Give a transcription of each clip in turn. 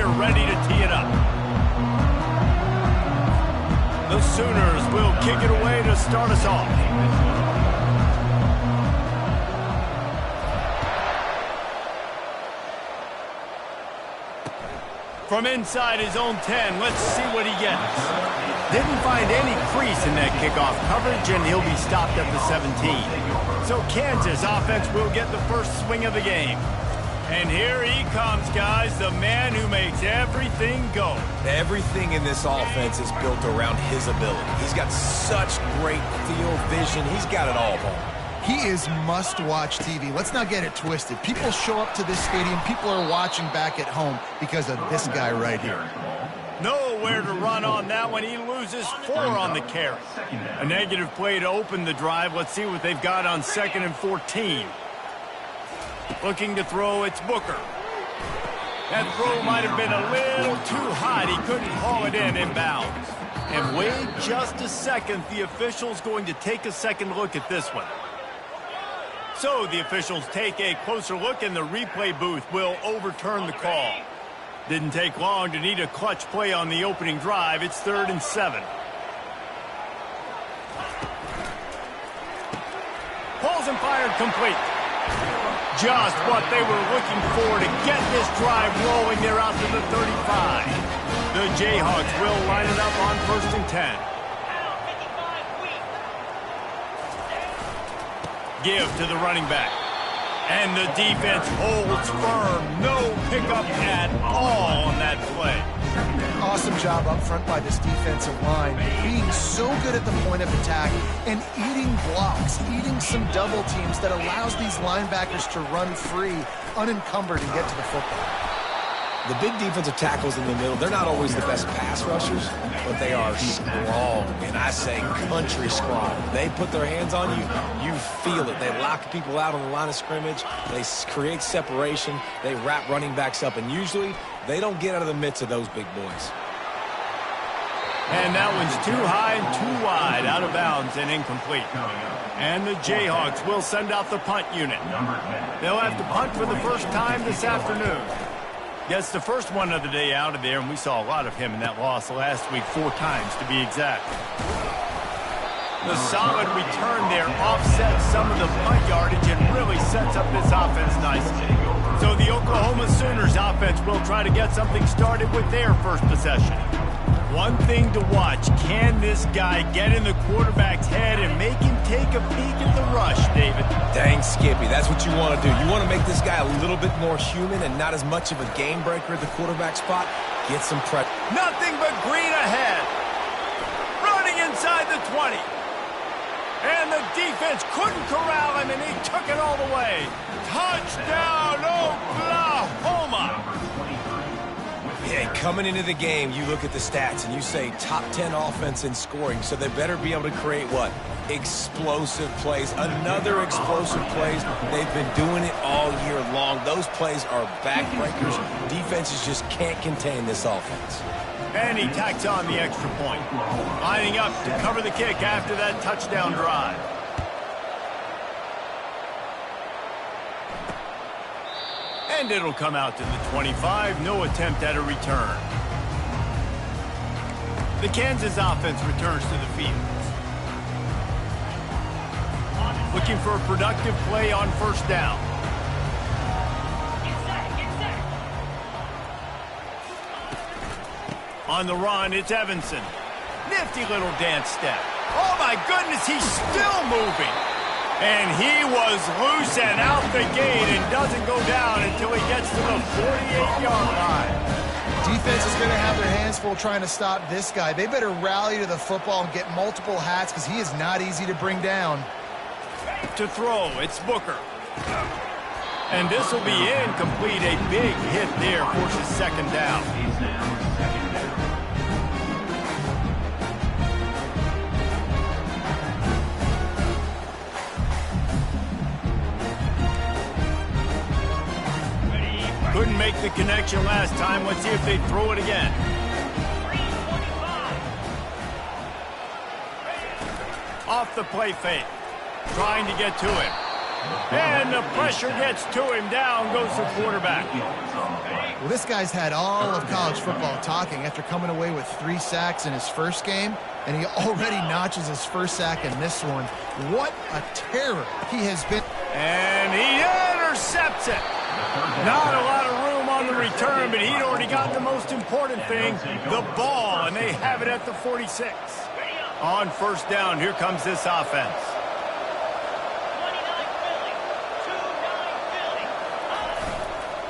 here ready to tee it up. The Sooners will kick it away to start us off. From inside his own 10, let's see what he gets. Didn't find any crease in that kickoff coverage, and he'll be stopped at the 17. So Kansas offense will get the first swing of the game. And here he comes, guys, the man who makes everything go. Everything in this offense is built around his ability. He's got such great field vision. He's got it all, Paul. He is must-watch TV. Let's not get it twisted. People show up to this stadium. People are watching back at home because of this guy right here. Nowhere to run on that one. He loses 4 on the carry. A negative play to open the drive. Let's see what they've got on 2nd and 14. Looking to throw, it's Booker. That throw might have been a little too hot. He couldn't haul it in inbounds. And wait just a second. The official's going to take a second look at this one. So the officials take a closer look, and the replay booth will overturn the call. Didn't take long to need a clutch play on the opening drive. It's 3rd and 7. Pulls and fired complete. Just what they were looking for to get this drive rolling. They're out to the 35. The Jayhawks will line it up on 1st and 10. Give to the running back. And the defense holds firm. No pickup at all on that play. Awesome job up front by this defensive line. Being so good at the point of attack and eating blocks, eating some double teams that allows these linebackers to run free, unencumbered, and get to the football. The big defensive tackles in the middle, they're not always the best pass rushers, but they are strong, and I say country strong. They put their hands on you, you feel it. They lock people out on the line of scrimmage. They create separation. They wrap running backs up, and usually they don't get out of the midst of those big boys. And that one's too high and too wide, out of bounds and incomplete. And the Jayhawks will send out the punt unit. They'll have to punt for the first time this afternoon. Gets the first one of the day out of there, and we saw a lot of him in that loss last week, 4 times to be exact. The solid return there offsets some of the punt yardage and really sets up this offense nicely. So the Oklahoma Sooners offense will try to get something started with their first possession. One thing to watch, can this guy get in the quarterback's head and make him take a peek at the rush, David? Dang, Skippy, that's what you want to do. You want to make this guy a little bit more human and not as much of a game breaker at the quarterback spot. Get some pressure. Nothing but green ahead. Running inside the 20. And the defense couldn't corral him, and he took it all the way. Touchdown, Oklahoma! Yeah, coming into the game, you look at the stats and you say top 10 offense in scoring, so they better be able to create what? Explosive plays. Another explosive plays. They've been doing it all year long. Those plays are backbreakers. Defenses just can't contain this offense. And he tacks on the extra point. Lining up to cover the kick after that touchdown drive. And it'll come out to the 25. No attempt at a return. The Kansas offense returns to the field. Looking for a productive play on 1st down. On the run, it's Evanson. Nifty little dance step. Oh, my goodness, he's still moving. And he was loose and out the gate and doesn't go down until he gets to the 48-yard line. Defense is going to have their hands full trying to stop this guy. They better rally to the football and get multiple hats because he is not easy to bring down. To throw, it's Booker. And this will be incomplete. A big hit there forces 2nd down. Couldn't make the connection last time. Let's see if they throw it again. Off the play fake. Trying to get to him. And the pressure gets to him. Down goes the quarterback. Well, this guy's had all of college football talking after coming away with 3 sacks in his first game, and he already notches his first sack in this one. What a terror he has been. And he intercepts it. Not a lot of room on the return, but he'd already got the most important thing, the ball, and they have it at the 46. On first down, here comes this offense.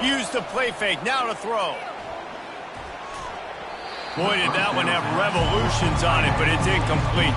Use the play fake, now to throw. Boy, did that one have revolutions on it, but it's incomplete.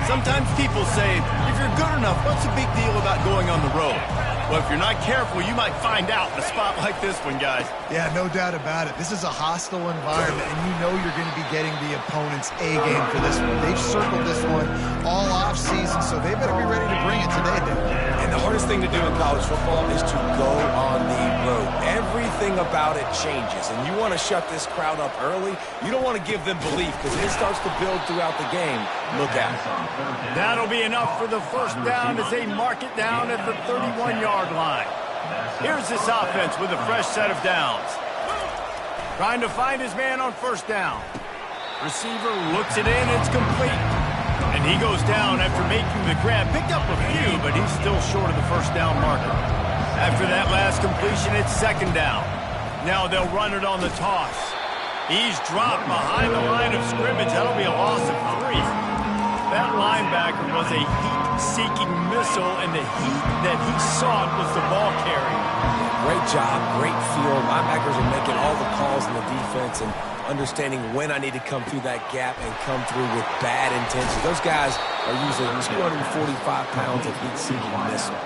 Sometimes people say, if you're good enough, what's the big deal about going on the road? Well, if you're not careful, you might find out in a spot like this one, guys. Yeah, no doubt about it. This is a hostile environment, and you know you're going to be getting the opponent's A game for this one. They've circled this one all off season, so they better be ready to bring it today, Dave. And the hardest thing to do in college football is to go on the road. Everything about it changes, and you want to shut this crowd up early. You don't want to give them belief, because if it starts to build throughout the game, look out. That'll be enough for the first down as they mark it down at the 31-yard line. Here's this offense with a fresh set of downs. Trying to find his man on first down. Receiver looks it in, it's complete. And he goes down after making the grab. Picked up a few, but he's still short of the first down marker. After that last completion, it's second down. Now they'll run it on the toss. He's dropped behind the line of scrimmage. That'll be a loss of 3. That linebacker was a heat-seeking missile, and the heat that he sought was the ball carrier. Great job, great feel. Linebackers are making all the calls in the defense and understanding when I need to come through that gap and come through with bad intentions. Those guys are using 245 pounds of heat-seeking missile.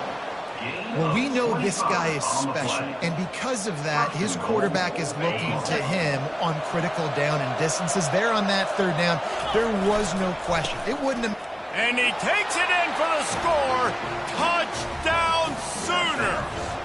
Well, we know this guy is special, and because of that, his quarterback is looking to him on critical down and distances. There on that third down, there was no question. It wouldn't have... And he takes it in for the score. Touchdown Sooners!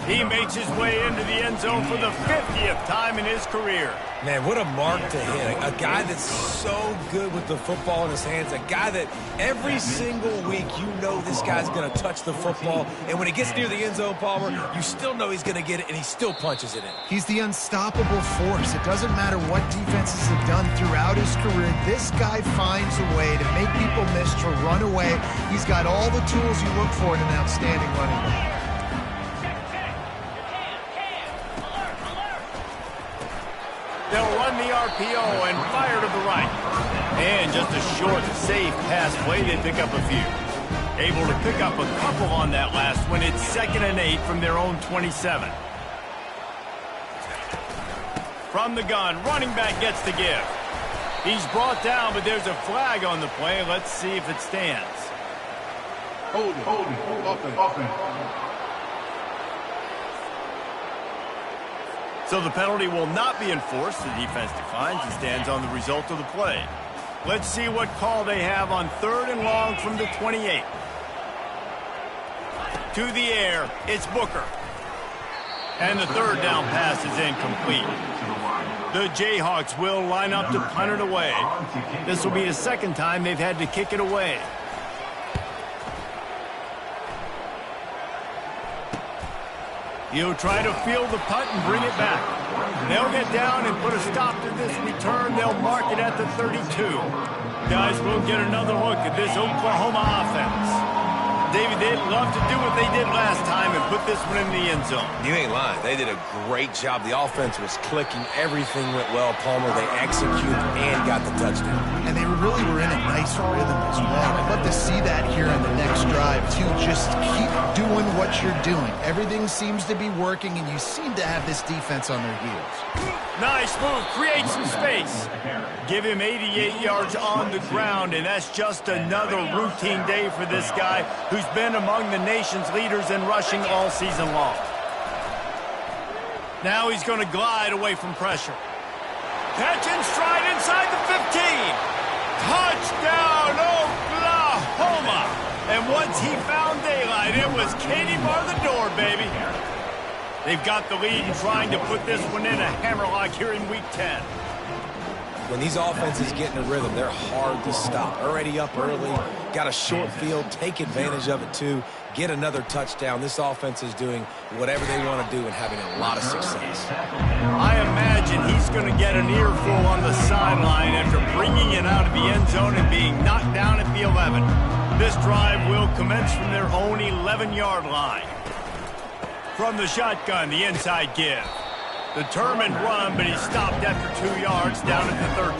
He makes his way into the end zone for the 50th time in his career. Man, what a mark to hit. A guy that's so good with the football in his hands. A guy that every single week you know this guy's going to touch the football. And when he gets near the end zone, Palmer, you still know he's going to get it, and he still punches it in. He's the unstoppable force. It doesn't matter what defenses have done throughout his career. This guy finds a way to make people miss, to run away. He's got all the tools you look for in an outstanding running back. They'll run the RPO and fire to the right. And just a short, safe pass play, they pick up a few. Able to pick up a couple on that last one. It's 2nd and 8 from their own 27. From the gun, running back gets the give. He's brought down, but there's a flag on the play. Let's see if it stands. Hold it. Offense. So the penalty will not be enforced. The defense declines and stands on the result of the play. Let's see what call they have on 3rd and long from the 28. To the air, it's Booker. And the third down pass is incomplete. The Jayhawks will line up to punt it away. This will be the second time they've had to kick it away. He'll try to field the punt and bring it back. They'll get down and put a stop to this return. They'll mark it at the 32. Guys, we'll get another look at this Oklahoma offense. David, they'd love to do what they did last time and put this one in the end zone. You ain't lying. They did a great job. The offense was clicking. Everything went well. Palmer, they executed and got the touchdown. And they really were in a nice rhythm as well. I'd love to see that here on the next drive, too. Just keep doing what you're doing. Everything seems to be working, and you seem to have this defense on their heels. Nice move. Create some space. Give him 88 yards on the ground, and that's just another routine day for this guy who's been among the nation's leaders in rushing all season long. Now he's going to glide away from pressure. Catch and stride inside the 15. Touchdown, Oklahoma. And once he found daylight, it was Katie bar the door, baby. They've got the lead and trying to put this one in a hammerlock here in Week 10. When these offenses get in a rhythm, they're hard to stop. Already up early, got a short field, take advantage of it too, get another touchdown. This offense is doing whatever they want to do and having a lot of success. I imagine he's going to get an earful on the sideline after bringing it out of the end zone and being knocked down at the 11. This drive will commence from their own 11-yard line. From the shotgun, the inside give. Determined run, but he stopped after 2 yards down at the 13.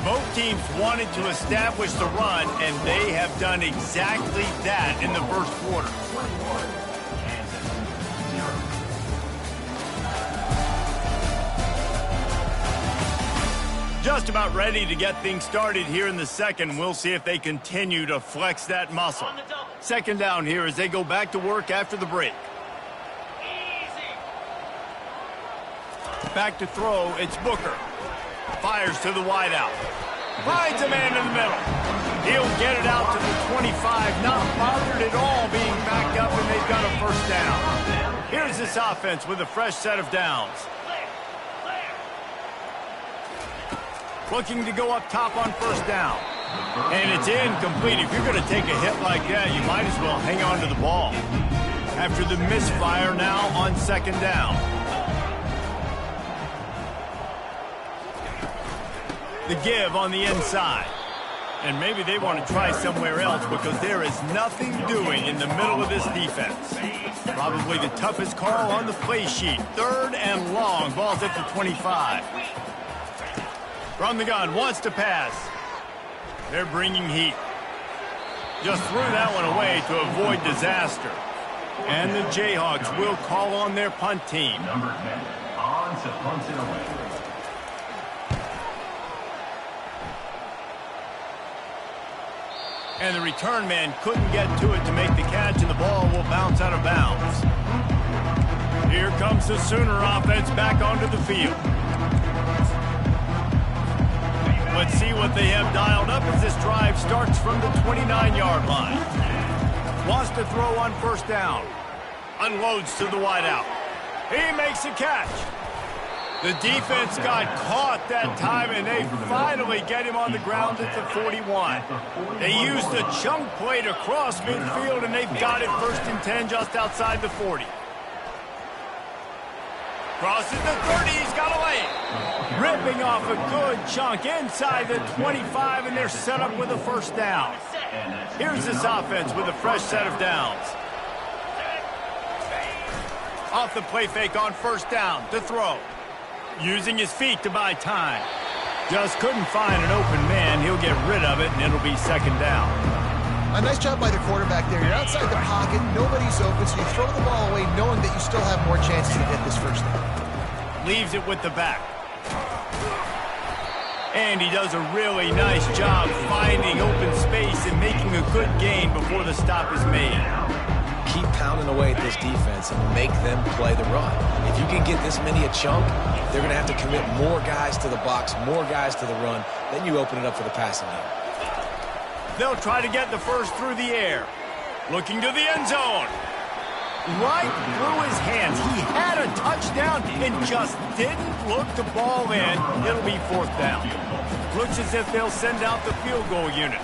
Both teams wanted to establish the run, and they have done exactly that in the first quarter. Just about ready to get things started here in the second. We'll see if they continue to flex that muscle. Second down here as they go back to work after the break. Back to throw, it's Booker. Fires to the wideout. Finds a man in the middle. He'll get it out to the 25, not bothered at all being backed up, and they've got a first down. Here's this offense with a fresh set of downs. Looking to go up top on first down. And it's incomplete. If you're going to take a hit like that, you might as well hang on to the ball. After the misfire now on second down. The give on the inside. And maybe they want to try somewhere else because there is nothing doing in the middle of this defense. Probably the toughest call on the play sheet. Third and long. Ball's at the 25. From the gun, wants to pass. They're bringing heat. Just threw that one away to avoid disaster. And the Jayhawks will call on their punt team. Number 10, on to punt it away. And the return man couldn't get to it to make the catch, and the ball will bounce out of bounds. Here comes the Sooner offense back onto the field. Let's see what they have dialed up as this drive starts from the 29-yard line. Wants to throw on first down. Unloads to the wideout. He makes a catch. The defense got caught that time, and they finally get him on the ground at the 41. They used a chunk play to cross midfield, and they've got it first and 10 just outside the 40. Crosses the 30, he's got a lane. Ripping off a good chunk inside the 25, and they're set up with a first down. Here's this offense with a fresh set of downs. Off the play fake on first down to throw. Using his feet to buy time. Just couldn't find an open man. He'll get rid of it, and it'll be second down. A nice job by the quarterback there. You're outside the pocket, nobody's open, so you throw the ball away knowing that you still have more chances to get this first down. Leaves it with the back. And he does a really nice job finding open space and making a good gain before the stop is made. Keep pounding away at this defense and make them play the run. If you can get this many a chunk, they're going to have to commit more guys to the box, more guys to the run. Then you open it up for the passing game. They'll try to get the first through the air. Looking to the end zone. Right through his hands. He had a touchdown and just didn't look the ball in. It'll be fourth down. Looks as if they'll send out the field goal unit.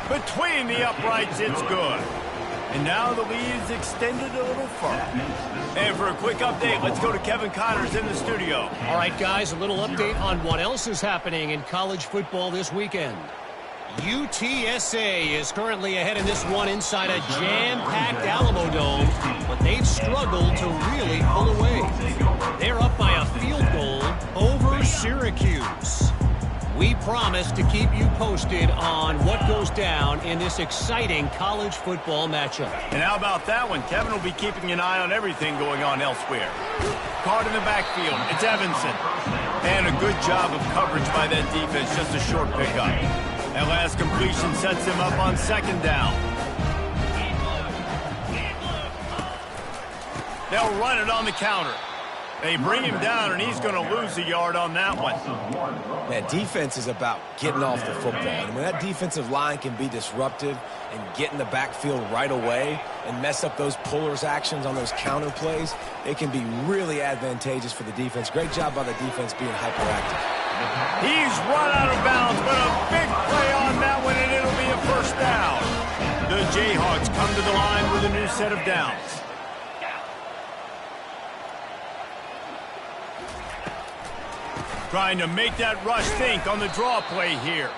Between the uprights, it's good. And now the lead is extended a little further. And for a quick update, let's go to Kevin Connors in the studio. All right, guys, a little update on what else is happening in college football this weekend. UTSA is currently ahead in this one inside a jam-packed Alamo Dome, but they've struggled to really pull away. They're up by a field goal over Syracuse. We promise to keep you posted on what goes down in this exciting college football matchup. And how about that one? Kevin will be keeping an eye on everything going on elsewhere. Caught in the backfield. It's Evanson. And a good job of coverage by that defense. Just a short pickup. That last completion sets him up on second down. They'll run it on the counter. They bring him down, and he's going to lose a yard on that one. Man, defense is about getting off the football. And when that defensive line can be disruptive and get in the backfield right away and mess up those pullers actions on those counter plays, it can be really advantageous for the defense. Great job by the defense being hyperactive. He's run out of bounds, but a big play on that one, and it'll be a first down. The Jayhawks come to the line with a new set of downs. Trying to make that rush think on the draw play here.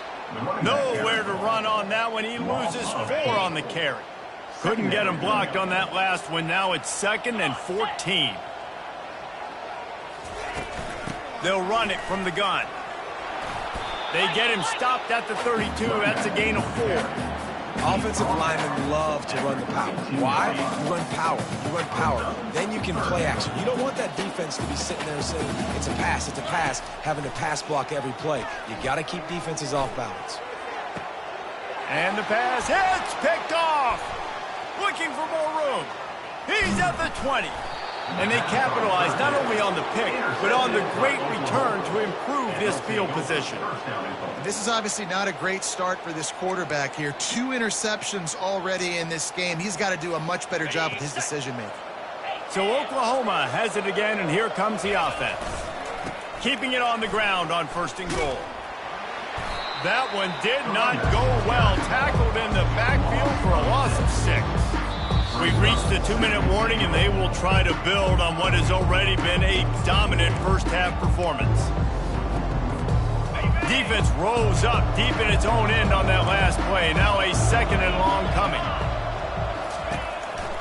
Nowhere to run on that one. He loses 4 on the carry. Couldn't get him blocked on that last one. Now it's 2nd and 14. They'll run it from the gun. They get him stopped at the 32. That's a gain of 4. Offensive linemen love to run the power. Why? You run power. You run power. Then you can play action. You don't want that defense to be sitting there saying, it's a pass, having to pass block every play. You got to keep defenses off balance. And the pass hits, picked off. Looking for more room. He's at the 20. And they capitalize not only on the pick, but on the great return to improve this field position. This is obviously not a great start for this quarterback here. 2 interceptions already in this game. He's got to do a much better job with his decision-making. So Oklahoma has it again, and here comes the offense. Keeping it on the ground on 1st and goal. That one did not go well. Tackled in the backfield for a loss of 6. We've reached the 2-minute warning, and they will try to build on what has already been a dominant first-half performance. Defense rose up deep in its own end on that last play. Now a 2nd and long coming.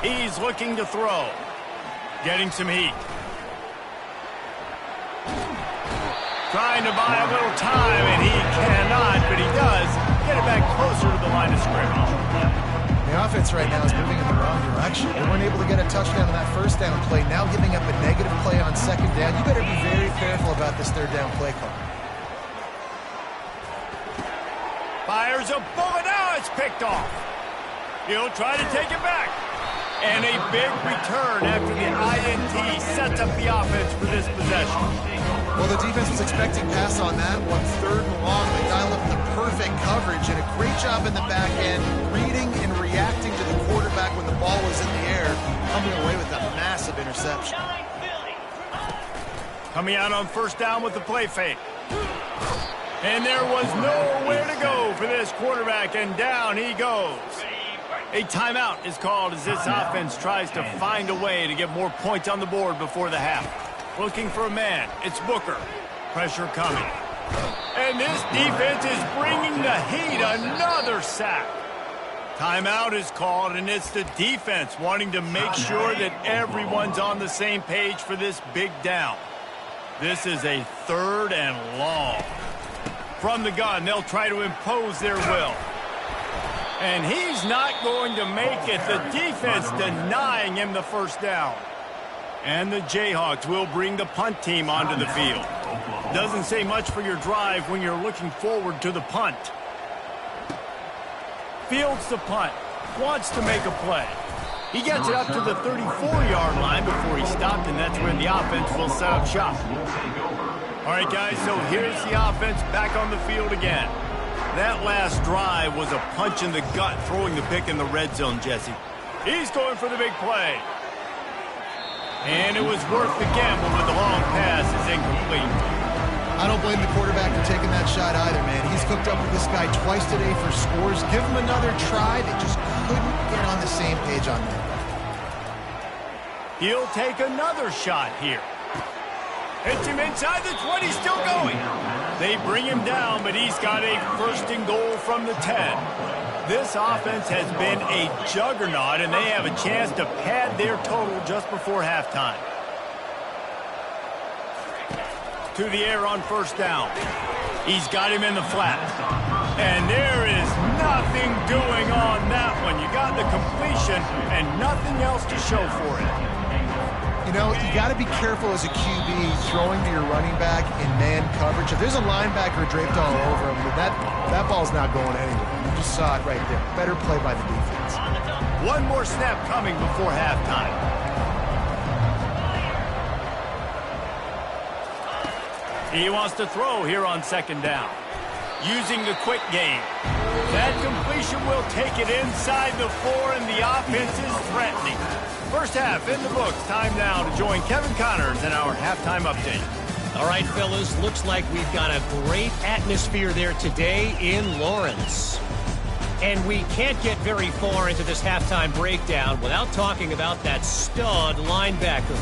He's looking to throw. Getting some heat. Trying to buy a little time, and he cannot, but he does get it back closer to the line of scrimmage. The offense right now is moving in the wrong direction. They weren't able to get a touchdown on that 1st down play. Now giving up a negative play on 2nd down. You better be very careful about this 3rd down play call. Fires a bullet. Now it's picked off. He'll try to take it back. And a big return after the INT sets up the offense for this possession. Well, the defense was expecting pass on that one. 3rd and long. They dial up the perfect coverage and a great job in the back end, reading and reacting to the quarterback when the ball was in the air, coming away with a massive interception. Coming out on 1st down with the play fake. And there was nowhere to go for this quarterback, and down he goes. A timeout is called as this offense tries to find a way to get more points on the board before the half. Looking for a man. It's Booker. Pressure coming. And this defense is bringing the heat. Another sack. Timeout is called, and it's the defense wanting to make sure that everyone's on the same page for this big down. This is a 3rd and long. From the gun, they'll try to impose their will. And he's not going to make it. The defense denying him the 1st down. And the Jayhawks will bring the punt team onto the field. Doesn't say much for your drive when you're looking forward to the punt. Fields the punt. Wants to make a play. He gets it up to the 34-yard line before he stopped, and that's where the offense will set up shop. All right, guys, so here's the offense back on the field again. That last drive was a punch in the gut, throwing the pick in the red zone, Jesse. He's going for the big play. And it was worth the gamble, but the long pass is incomplete. I don't blame the quarterback for taking that shot either, man. He's cooked up with this guy twice today for scores. Give him another try. They just couldn't get on the same page on that. He'll take another shot here. Hits him inside the 20, still going. They bring him down, but he's got a 1st and goal from the 10. This offense has been a juggernaut, and they have a chance to pad their total just before halftime. To the air on 1st down. He's got him in the flat. And there is nothing doing on that one. You got the completion and nothing else to show for it. You know, you got to be careful as a QB throwing to your running back in man coverage. If there's a linebacker draped all over him, that ball's not going anywhere. You just saw it right there. Better play by the defense. One more snap coming before halftime. He wants to throw here on second down. Using the quick game. That completion will take it inside the 4, and the offense is threatening. First half in the books. Time now to join Kevin Connors in our halftime update. All right, fellas, looks like we've got a great atmosphere there today in Lawrence. And we can't get very far into this halftime breakdown without talking about that stud linebacker.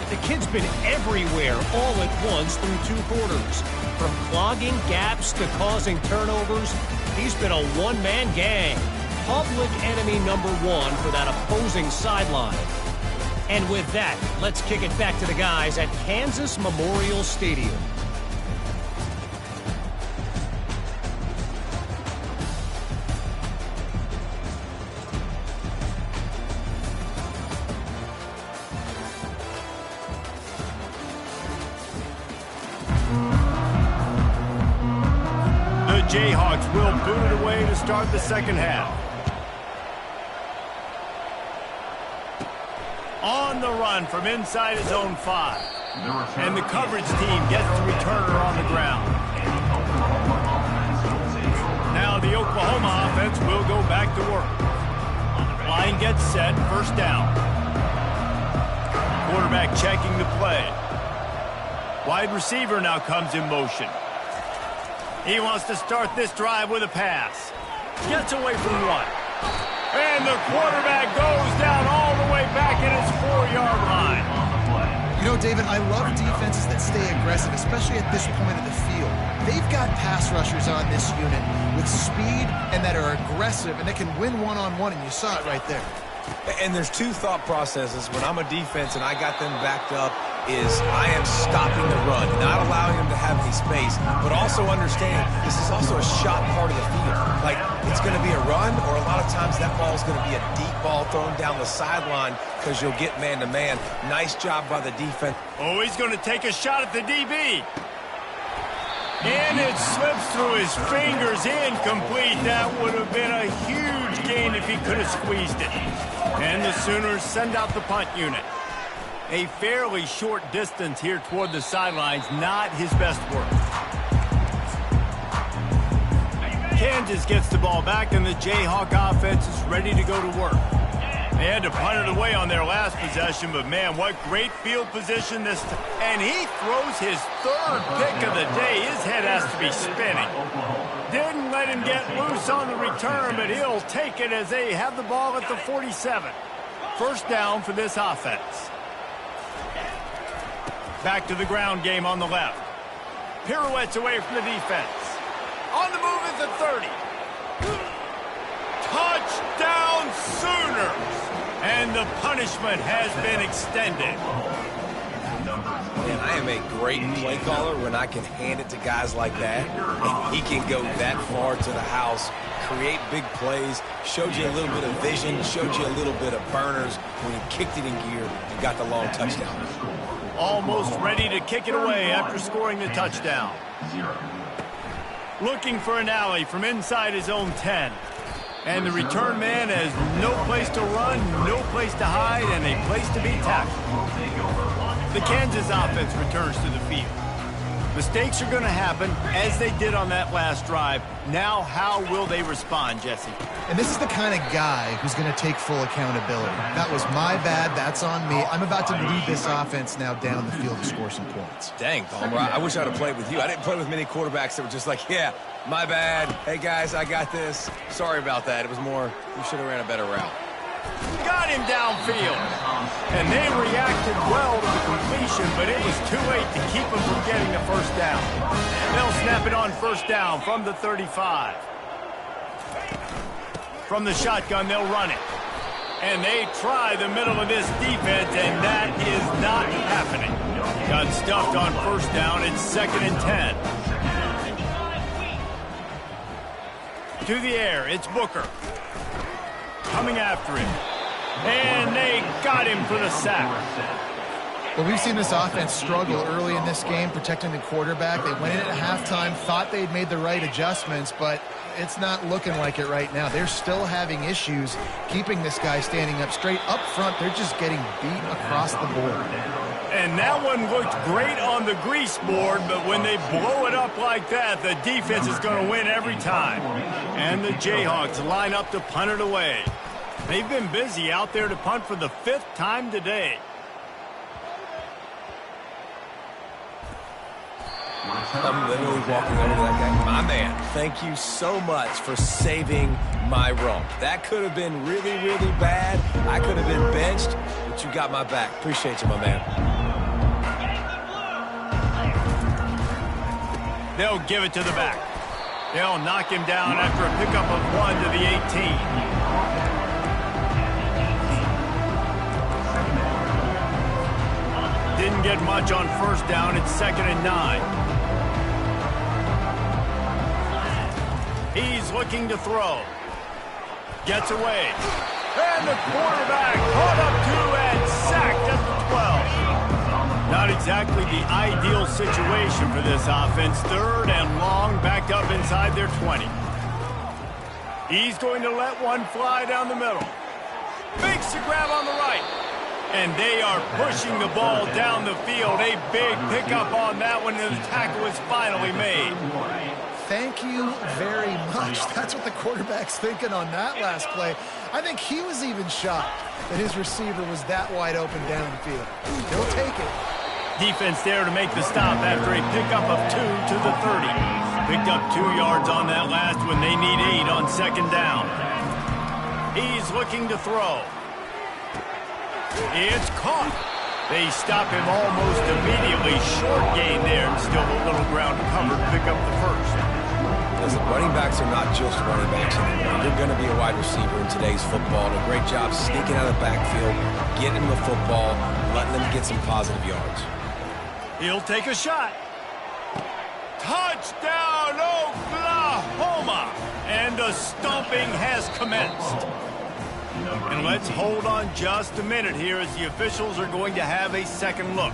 The kid's been everywhere all at once through 2 quarters. From clogging gaps to causing turnovers, he's been a one-man gang. Public enemy number 1 for that opposing sideline. And with that, let's kick it back to the guys at Kansas Memorial Stadium. Jayhawks will boot it away to start the second half. On the run from inside his own 5. And the coverage team gets the returner on the ground. Now the Oklahoma offense will go back to work. Line gets set, first down. Quarterback checking the play. Wide receiver now comes in motion. He wants to start this drive with a pass. Gets away from 1. And the quarterback goes down all the way back at his 4-yard line. You know, David, I love defenses that stay aggressive, especially at this point of the field. They've got pass rushers on this unit with speed and that are aggressive and that can win one-on-one, and you saw it right there. And there's 2 thought processes when I'm a defense and I got them backed up is I am stopping the run, not allowing them to have any space, but also understanding this is also a shot part of the field. Like, it's going to be a run, or a lot of times that ball is going to be a deep ball thrown down the sideline because you'll get man-to-man. Nice job by the defense. Oh, he's going to take a shot at the DB. And it slips through his fingers, incomplete. That would have been a huge gain if he could have squeezed it. And the Sooners send out the punt unit. A fairly short distance here toward the sidelines, not his best work. Kansas gets the ball back, and the Jayhawk offense is ready to go to work. They had to punt it away on their last possession, but man, what great field position this time. And he throws his 3rd pick of the day. His head has to be spinning. Didn't let him get loose on the return, but he'll take it as they have the ball at the 47. First down for this offense. Back to the ground game on the left. Pirouettes away from the defense. On the move is the 30. Touchdown Sooners! And the punishment has been extended. Man, I am a great play caller when I can hand it to guys like that, and he can go that far to the house, create big plays, showed you a little bit of vision, showed you a little bit of burners when he kicked it in gear and got the long touchdown. Almost ready to kick it away after scoring the touchdown. Looking for an alley from inside his own 10. And the return man has no place to run, no place to hide, and a place to be tackled. The Kansas offense returns to the field. Mistakes are going to happen, as they did on that last drive. Now, how will they respond, Jesse? And this is the kind of guy who's going to take full accountability. That was my bad. That's on me. I'm about to lead this offense now down the field to score some points. Dang, Palmer, I wish I'd have played with you. I didn't play with many quarterbacks that were just like, yeah, my bad. Hey, guys, I got this. Sorry about that. It was more, you should have ran a better route. Got him downfield. And they reacted well to the completion, but it was too late to keep him from getting the first down. They'll snap it on first down from the 35. From the shotgun, they'll run it. And they try the middle of this defense, and that is not happening. Got stuffed on first down. It's 2nd and 10. To the air, it's Booker. Coming after him. And they got him for the sack. Well, we've seen this offense struggle early in this game, protecting the quarterback. They went in at halftime, thought they'd made the right adjustments, but it's not looking like it right now. They're still having issues keeping this guy standing up straight. Up front, they're just getting beat across the board. And that one looked great on the grease board, but when they blow it up like that, the defense is going to win every time. And the Jayhawks line up to punt it away. They've been busy out there to punt for the 5th time today. I'm literally walking over to that guy. My man, thank you so much for saving my rump. That could have been really, really bad. I could have been benched, but you got my back. Appreciate you, my man. They'll give it to the back. They'll knock him down after a pickup of 1 to the 18. Didn't get much on first down. It's 2nd and 9. He's looking to throw. Gets away. And the quarterback caught up to and sacked at the 12. Not exactly the ideal situation for this offense. 3rd and long, backed up inside their 20. He's going to let one fly down the middle. Makes the grab on the right. And they are pushing the ball down the field. A big pickup on that one, and the tackle is finally made. Thank you very much. That's what the quarterback's thinking on that last play. I think he was even shocked that his receiver was that wide open downfield. He'll take it. Defense there to make the stop after a pickup of 2 to the 30. Picked up 2 yards on that last one. They need 8 on 2nd down. He's looking to throw. It's caught. They stop him almost immediately. Short gain there, and still a little ground covered to pick up the first. Listen, running backs are not just running backs anymore. You're going to be a wide receiver in today's football. And a great job sneaking out of the backfield, getting him the football, letting them get some positive yards. He'll take a shot. Touchdown, Oklahoma! And the stomping has commenced. And let's hold on just a minute here as the officials are going to have a second look.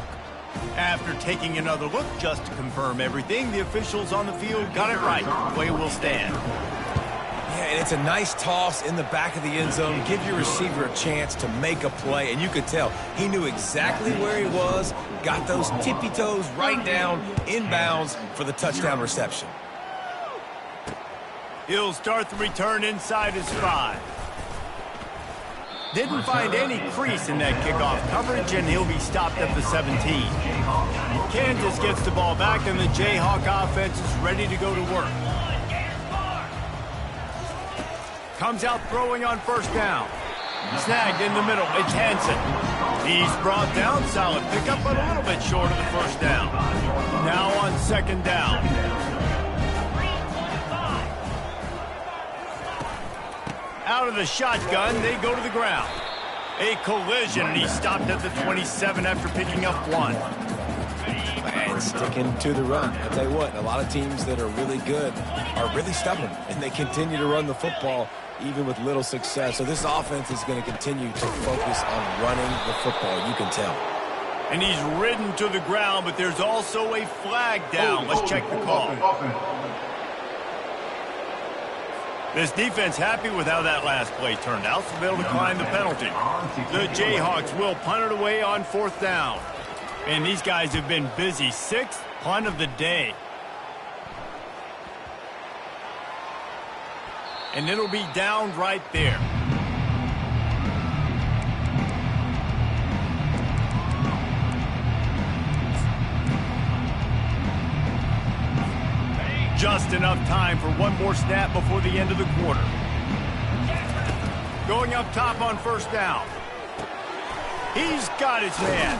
After taking another look just to confirm everything, the officials on the field got it right. Play will stand. Yeah, and it's a nice toss in the back of the end zone. Give your receiver a chance to make a play, and you could tell he knew exactly where he was, got those tippy toes right down, inbounds for the touchdown reception. He'll start the return inside his 5. Didn't find any crease in that kickoff coverage, and he'll be stopped at the 17. Kansas gets the ball back, and the Jayhawk offense is ready to go to work. Comes out throwing on first down. Snagged in the middle. It's Hansen. He's brought down. Solid pickup, but a little bit short of the first down. Now on 2nd down. Out of the shotgun, they go to the ground. A collision, and he's stopped at the 27 after picking up 1. And sticking to the run. I'll tell you what, a lot of teams that are really good are really stubborn, and they continue to run the football even with little success. So this offense is going to continue to focus on running the football, you can tell. And he's ridden to the ground, but there's also a flag down. Let's check the call. This defense happy with how that last play turned out, so they'll decline the penalty. The Jayhawks will punt it away on 4th down. And these guys have been busy. 6th punt of the day. And it'll be down right there. Just enough time for one more snap before the end of the quarter. Going up top on first down. He's got his man.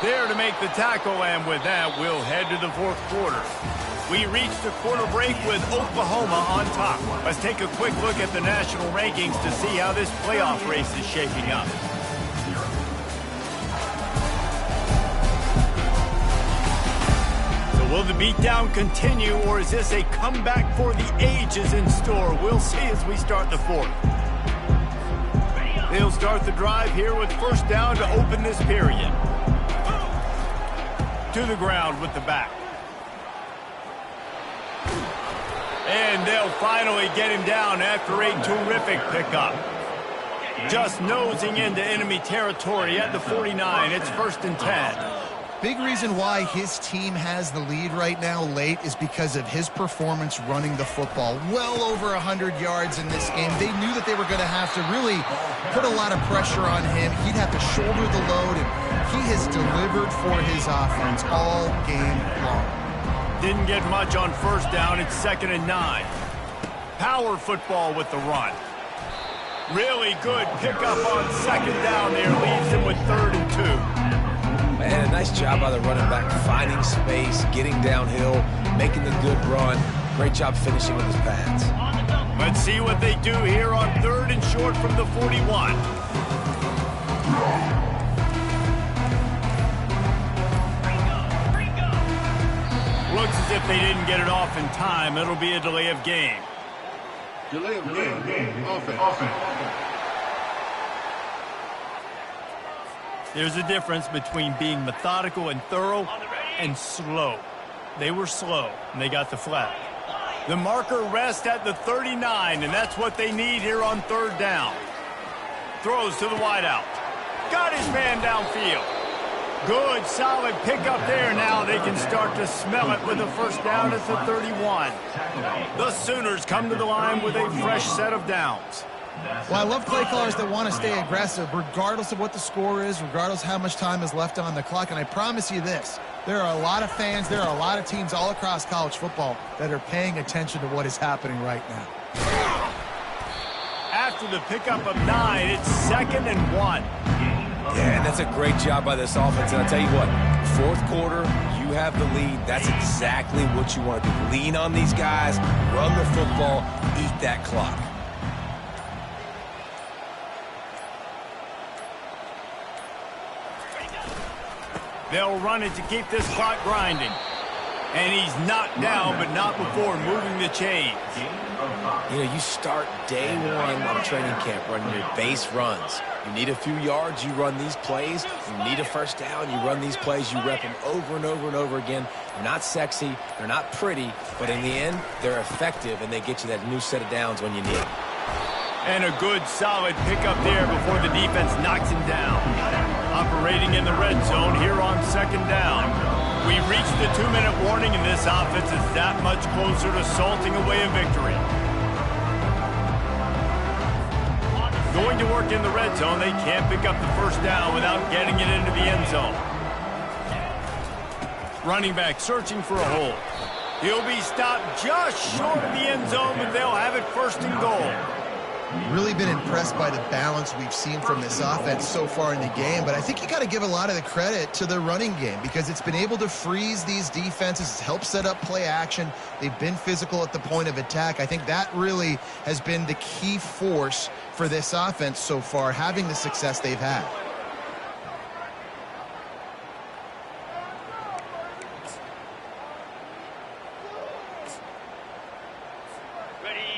There to make the tackle, and with that, we'll head to the 4th quarter. We reach the quarter break with Oklahoma on top. Let's take a quick look at the national rankings to see how this playoff race is shaping up. Will the beatdown continue, or is this a comeback for the ages in store? We'll see as we start the 4th. They'll start the drive here with first down to open this period. to the ground with the back. And they'll finally get him down after a terrific pickup. Just nosing into enemy territory at the 49. It's 1st and 10. Big reason why his team has the lead right now late is because of his performance running the football. Well over 100 yards in this game. They knew that they were going to have to really put a lot of pressure on him. He'd have to shoulder the load, and he has delivered for his offense all game long. Didn't get much on 1st down. It's 2nd and 9. Power football with the run. Really good pickup on 2nd down there. Leaves him with 3rd and 2. Man, nice job by the running back, finding space, getting downhill, making the good run. Great job finishing with his pads. Let's see what they do here on 3rd and short from the 41. Looks as if they didn't get it off in time. It'll be a delay of game. Delay of game. Offense. There's a difference between being methodical and thorough and slow. They were slow, and they got the flag. The marker rests at the 39, and that's what they need here on 3rd down. Throws to the wideout. Got his man downfield. Good, solid pickup there. Now they can start to smell it with a 1st down at the 31. The Sooners come to the line with a fresh set of downs. Well, I love play callers that want to stay aggressive regardless of what the score is, regardless how much time is left on the clock. And I promise you this, there are a lot of fans, there are a lot of teams all across college football that are paying attention to what is happening right now. After the pickup of 9, it's 2nd and 1. Yeah, and that's a great job by this offense. And I'll tell you what, 4th quarter, you have the lead. That's exactly what you want to do. Lean on these guys, run the football, eat that clock. They'll run it to keep this clock grinding. And he's knocked down, but not before moving the chains. You know, you start day one of training camp running your base runs. You need a few yards, you run these plays. You need a 1st down, you run these plays. You rep them over and over and over again. They're not sexy, they're not pretty, but in the end, they're effective, and they get you that new set of downs when you need it. And a good, solid pickup there before the defense knocks him down. Operating in the red zone here on 2nd down. We've reached the 2-minute warning, and this offense is that much closer to salting away a victory. Going to work in the red zone, they can't pick up the 1st down without getting it into the end zone. Running back searching for a hole. He'll be stopped just short of the end zone, but they'll have it 1st and goal. Really been impressed by the balance we've seen from this offense so far in the game, but I think you got to give a lot of the credit to the running game because it's been able to freeze these defenses. It's helped set up play action. They've been physical at the point of attack. I think that really has been the key force for this offense so far, having the success they've had.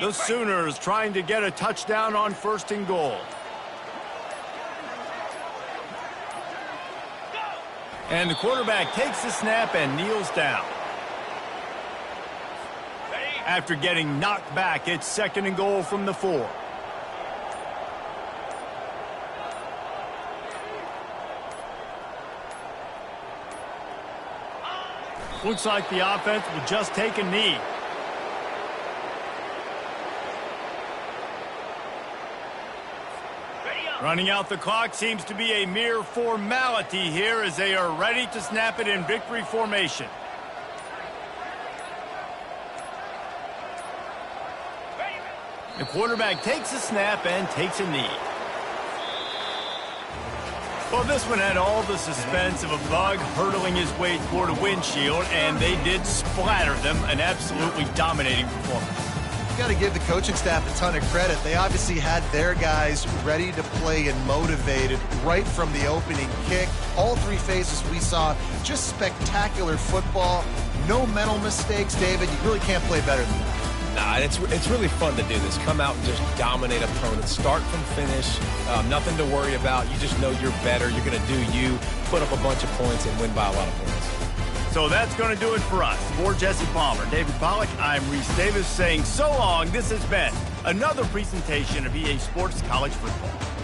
The Sooners trying to get a touchdown on 1st and goal. And the quarterback takes the snap and kneels down. After getting knocked back, it's 2nd and goal from the 4. Looks like the offense will just take a knee. Running out the clock seems to be a mere formality here as they are ready to snap it in victory formation. The quarterback takes a snap and takes a knee. Well, this one had all the suspense of a bug hurtling his way toward a windshield, and they did splatter them. An absolutely dominating performance. Got to give the coaching staff a ton of credit. They obviously had their guys ready to play and motivated right from the opening kick. All 3 phases we saw, just spectacular football. No mental mistakes, David. You really can't play better than that. Nah, it's really fun to do this. Come out and just dominate opponents. Start from finish. Nothing to worry about. You just know you're better. You're going to do you, put up a bunch of points, and win by a lot of points. So that's going to do it for us. For Jesse Palmer, David Pollack, I'm Reese Davis saying so long. This has been another presentation of EA Sports College Football.